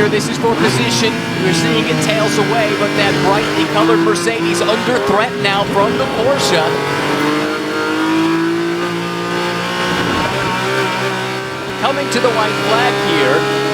here. This is for position. We're seeing it tails away, but that brightly colored Mercedes under threat now from the Porsche. Coming to the white flag here.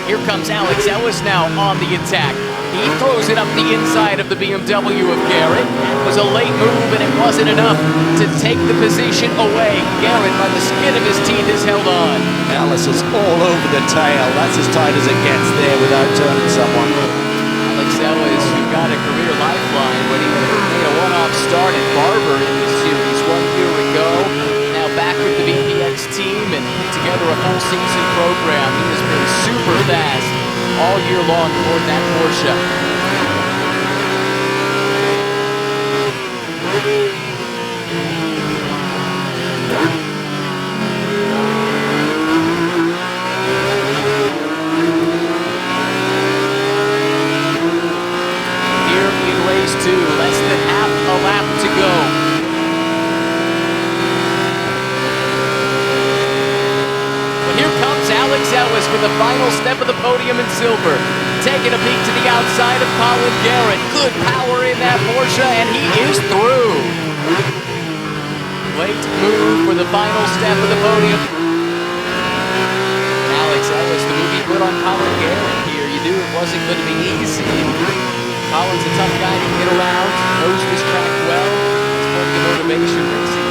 Here comes Ellis now on the attack. He throws it up the inside of the BMW of Garrett. It was a late move, and it wasn't enough to take the position away. Garrett, by the skin of his teeth, is held on. Ellis is all over the tail. That's as tight as it gets there without turning someone. Ellis, who got a career lifeline when he made a one-off start at Barber in the series 1 year ago. Now back with the VPX team and put together a full season program. He has been super fast all year long aboard that Porsche. Here in race 2, less than half a lap to go. Ellis for the final step of the podium in silver. Taking a peek to the outside of Colin Garrett. Good power in that Porsche, and he is through. Late move for the final step of the podium. Ellis, the move he put on Colin Garrett here. You knew it wasn't going to be easy. Colin's a tough guy to get around. Knows this track well. It's plenty of motivation racing